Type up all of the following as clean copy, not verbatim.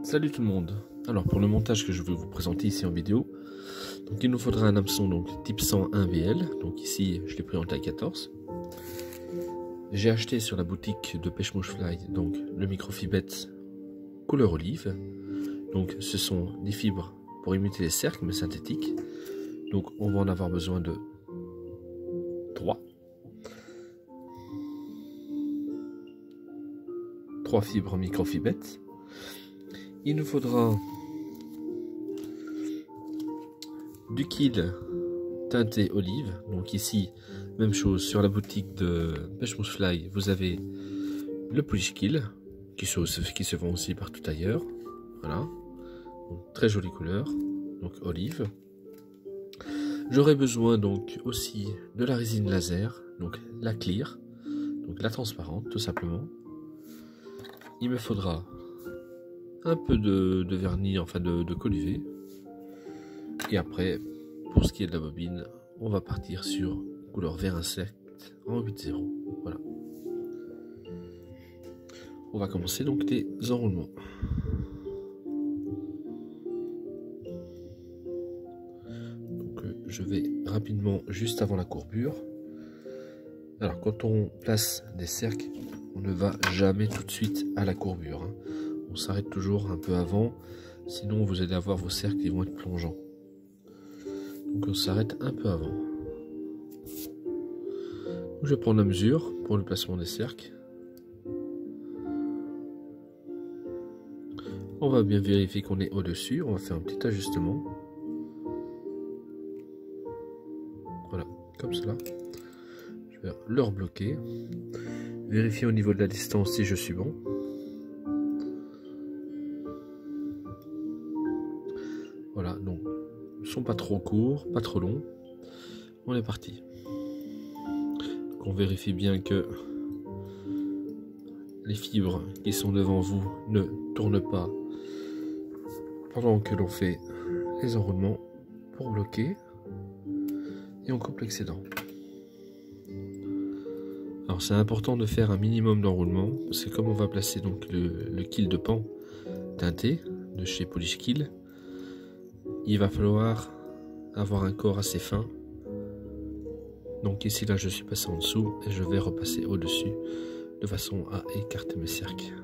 Salut tout le monde. Alors pour le montage que je vais vous présenter ici en vidéo, donc il nous faudra un hameçon donc type 101 VL. Donc ici je l'ai pris en taille 14. J'ai acheté sur la boutique de Pêche-Mouche Fly donc le microfibet couleur olive. Donc ce sont des fibres pour imiter les cercles mais synthétiques. Donc on va en avoir besoin de 3 fibres microfibet. Il nous faudra du kill teinté olive. Donc ici, même chose sur la boutique de Pêche-Mouche Fly, vous avez le polish kill qui se vend aussi partout ailleurs. Voilà, donc, très jolie couleur, donc olive. J'aurai besoin donc aussi de la résine laser, donc la clear, donc la transparente tout simplement. Il me faudra un peu de vernis, enfin de colivé. Et après, pour ce qui est de la bobine, on va partir sur couleur vert insecte en 8-0. Voilà. On va commencer donc les enroulements. Donc, je vais rapidement juste avant la courbure. Alors quand on place des cercles, on ne va jamais tout de suite à la courbure, hein. On s'arrête toujours un peu avant, sinon vous allez avoir vos cercles qui vont être plongeants. Donc on s'arrête un peu avant. Je prends la mesure pour le placement des cercles. On va bien vérifier qu'on est au-dessus, on va faire un petit ajustement. Voilà, comme cela. Je vais le rebloquer. Vérifier au niveau de la distance si je suis bon. Voilà, donc ils ne sont pas trop courts, pas trop longs. On est parti. Donc on vérifie bien que les fibres qui sont devant vous ne tournent pas pendant que l'on fait les enroulements pour bloquer. Et on coupe l'excédent. Alors c'est important de faire un minimum d'enroulement, parce que comme on va placer donc le kill de pan teinté de chez Polish Kill, il va falloir avoir un corps assez fin. Donc ici là je suis passé en dessous et je vais repasser au dessus de façon à écarter mes cercles.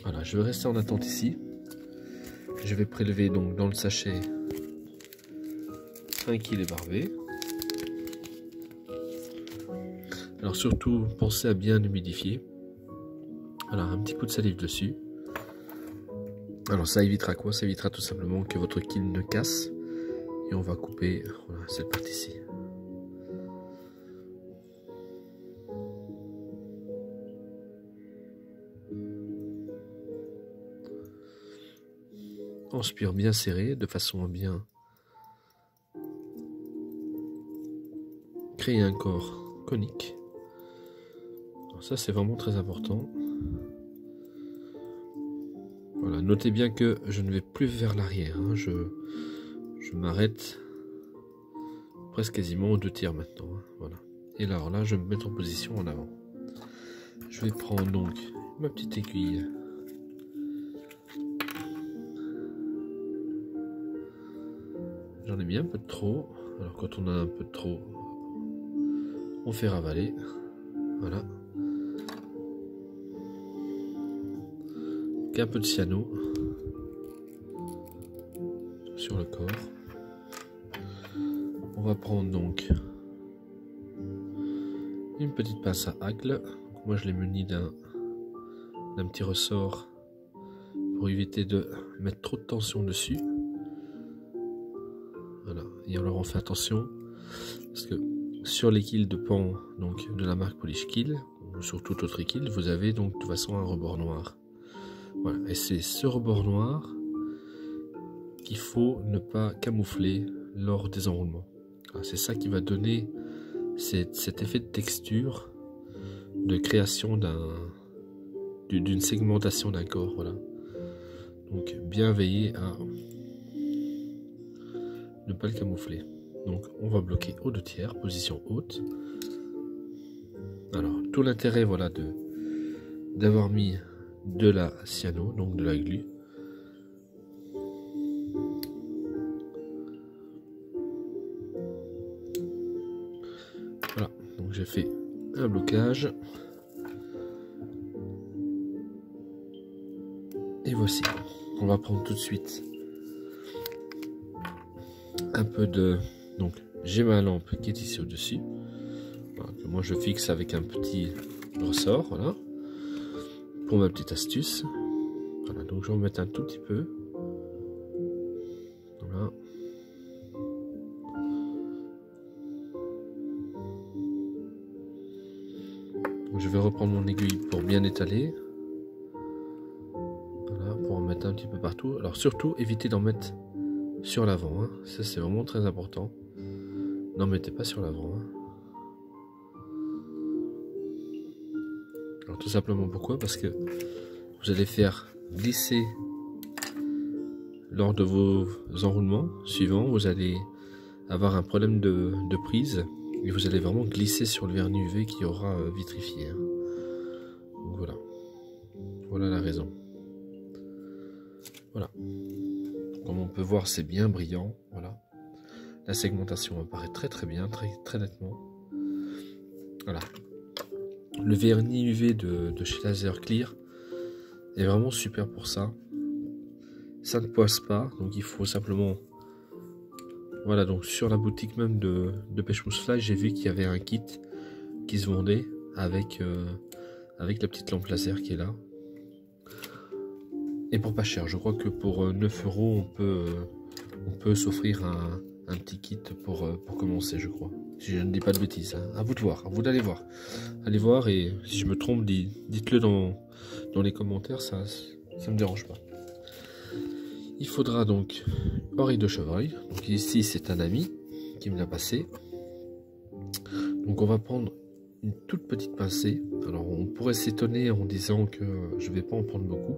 Voilà, je vais rester en attente ici. Je vais prélever donc dans le sachet un kill ébarvé. Alors surtout pensez à bien humidifier. Voilà, un petit coup de salive dessus. Alors ça évitera quoi? Ça évitera tout simplement que votre kill ne casse. Et on va couper voilà, cette partie-ci. On spire bien serré de façon à bien créer un corps conique. Alors ça c'est vraiment très important. Voilà, notez bien que je ne vais plus vers l'arrière, hein. Je m'arrête presque quasiment aux 2 tiers maintenant, hein. Voilà. Et alors là je vais me mettre en position en avant. Je vais prendre donc ma petite aiguille. J'en ai mis un peu de trop. Alors quand on a un peu de trop, on fait ravaler. Voilà. Un peu de cyano sur le corps. On va prendre donc une petite pince à hacle. Moi je l'ai muni d'un petit ressort pour éviter de mettre trop de tension dessus. Voilà, et alors on fait attention parce que sur les kills de pan donc de la marque Polish Kill ou sur tout autre kill, vous avez donc de toute façon un rebord noir. Voilà, et c'est ce rebord noir qu'il faut ne pas camoufler lors des enroulements. C'est ça qui va donner cet effet de texture, de création d'une segmentation d'un corps. Voilà. Donc bien veiller à ne pas le camoufler. Donc on va bloquer aux 2 tiers, position haute. Alors tout l'intérêt voilà d'avoir mis de la cyano, donc de la glu. Voilà, donc j'ai fait un blocage. Et voici, on va prendre tout de suite un peu de... Donc j'ai ma lampe qui est ici au-dessus. Voilà, que moi je fixe avec un petit ressort, voilà. Pour ma petite astuce. Voilà, donc je vais en mettre un tout petit peu. Voilà. Je vais reprendre mon aiguille pour bien étaler. Voilà, pour en mettre un petit peu partout. Alors surtout, évitez d'en mettre sur l'avant. Hein. Ça c'est vraiment très important. N'en mettez pas sur l'avant. Hein. Alors tout simplement pourquoi? Parce que vous allez faire glisser lors de vos enroulements suivants. Vous allez avoir un problème de prise. Et vous allez vraiment glisser sur le vernis UV qui aura vitrifié. Hein. Donc voilà. Voilà la raison. Voilà. Comme on peut voir, c'est bien brillant. Voilà. La segmentation apparaît très bien, très nettement. Voilà. Le vernis UV de chez Laser Clear est vraiment super pour ça. Ça ne poisse pas, donc il faut simplement... Voilà, donc sur la boutique même de Pêche Mousse Fly, j'ai vu qu'il y avait un kit qui se vendait avec la petite lampe laser qui est là. Et pour pas cher, je crois que pour 9 €, on peut s'offrir un petit kit pour commencer, je crois. Si je ne dis pas de bêtises, hein. À vous de voir, à vous d'aller voir. Allez voir, et si je me trompe, dites-le dans les commentaires, ça me dérange pas. Il faudra donc oreille de chevreuil. Donc ici c'est un ami qui me l'a passé. Donc on va prendre une toute petite pincée. Alors on pourrait s'étonner en disant que je ne vais pas en prendre beaucoup.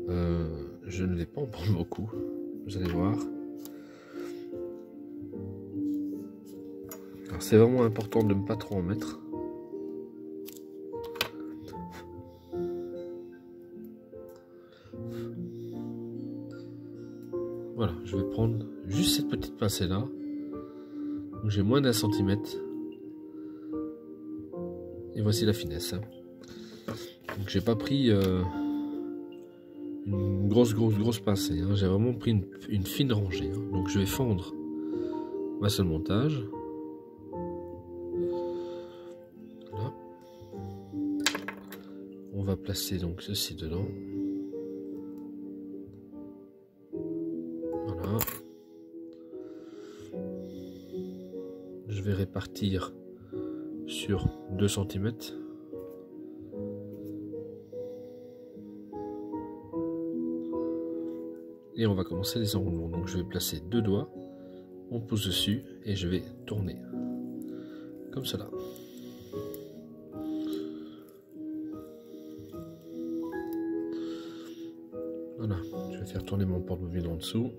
Je ne vais pas en prendre beaucoup. Vous allez voir. Alors c'est vraiment important de ne pas trop en mettre. Voilà, je vais prendre juste cette petite pincée là. J'ai moins d'1 centimètre. Et voici la finesse. Hein. Donc j'ai pas pris une grosse pincée. Hein. J'ai vraiment pris une fine rangée. Hein. Donc je vais fendre ma seule montage. Voilà. On va placer donc ceci dedans. Voilà. Je vais répartir sur 2 cm. Et on va commencer les enroulements. Donc je vais placer 2 doigts, on pouce dessus et je vais tourner comme cela. Voilà, je vais faire tourner mon porte-bobine en dessous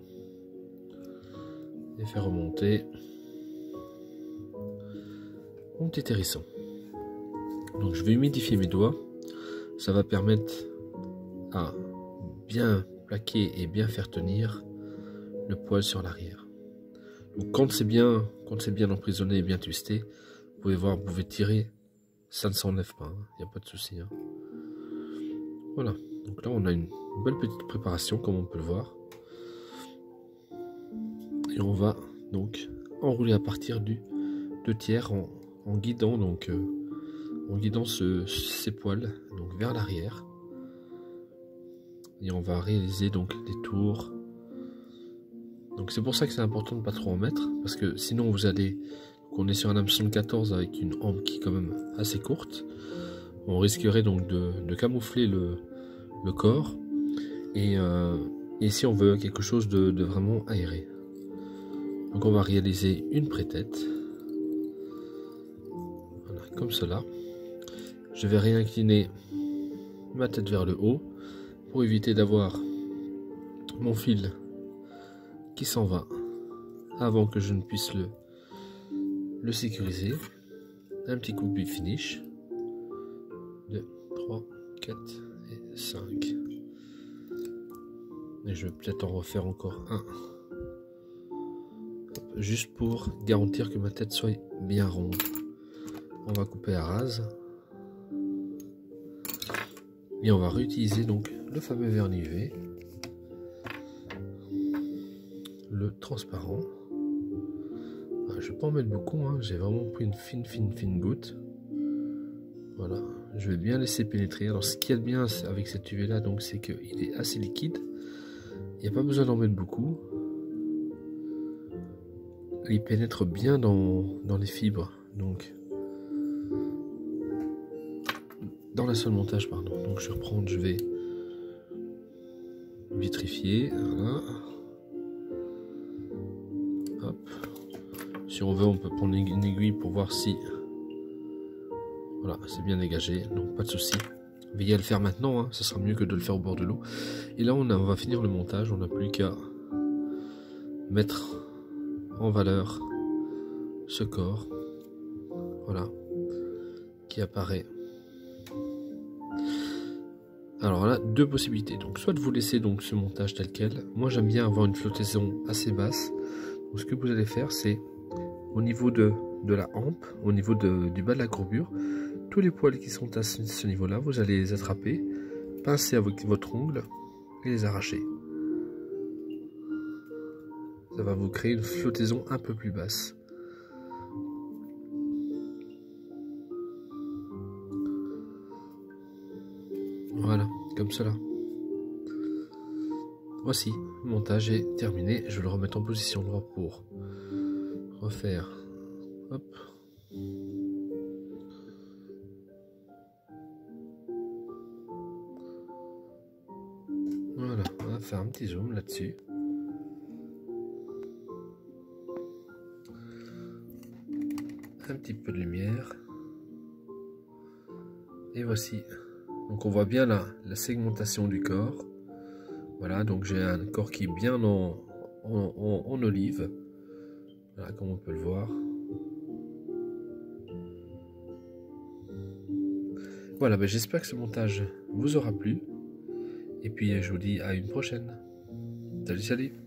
et faire remonter mon petit hérisson. Donc je vais humidifier mes doigts, ça va permettre à bien plaquer et bien faire tenir le poil sur l'arrière. Donc quand c'est bien emprisonné et bien twisté, vous pouvez voir, vous pouvez tirer, ça ne s'enlève pas, il n'y a pas de souci. Hein. Voilà, donc là on a une belle petite préparation comme on peut le voir. Et on va donc enrouler à partir du 2/3 en guidant donc ces poils donc vers l'arrière. Et on va réaliser donc des tours. Donc c'est pour ça que c'est important de ne pas trop en mettre, parce que sinon vous allez, on est sur un hameçon de 14 avec une hampe qui est quand même assez courte, on risquerait donc de camoufler le corps, et ici on veut quelque chose de vraiment aéré. Donc on va réaliser une pré-tête, voilà, comme cela. Je vais réincliner ma tête vers le haut pour éviter d'avoir mon fil qui s'en va avant que je ne puisse le sécuriser. Un petit coup de finish. 2, 3, 4 et 5. Et je vais peut-être en refaire encore un. Juste pour garantir que ma tête soit bien ronde. On va couper à rase. Et on va réutiliser donc le fameux vernis UV. Le transparent. Je ne vais pas en mettre beaucoup, hein. J'ai vraiment pris une fine goutte. Voilà, je vais bien laisser pénétrer. Alors ce qu'il y a de bien avec cet UV là, donc c'est qu'il est assez liquide. Il n'y a pas besoin d'en mettre beaucoup. Il pénètre bien dans les fibres, donc dans la salle de montage, pardon. Donc je vais reprendre, je vais vitrifier. Voilà. Hop. Si on veut, on peut prendre une aiguille pour voir si... Voilà, c'est bien dégagé, donc pas de souci. Veillez à le faire maintenant, hein, ça sera mieux que de le faire au bord de l'eau. Et là, on va finir le montage, on n'a plus qu'à mettre en valeur ce corps, voilà, qui apparaît. Alors là, deux possibilités. Donc, soit de vous laisser donc ce montage tel quel. Moi, j'aime bien avoir une flottaison assez basse. Donc, ce que vous allez faire, c'est au niveau de la hampe, au niveau du bas de la courbure, tous les poils qui sont à ce niveau-là, vous allez les attraper, pincer avec votre ongle et les arracher. Ça va vous créer une flottaison un peu plus basse. Voilà, comme cela. Voici, le montage est terminé. Je vais le remettre en position droite pour refaire. Hop. Voilà, on va faire un petit zoom là-dessus. Un petit peu de lumière. Et voici. Donc on voit bien la segmentation du corps. Voilà, donc j'ai un corps qui est bien en olive. Voilà, comme on peut le voir. Voilà, ben j'espère que ce montage vous aura plu. Et puis je vous dis à une prochaine. Salut, salut!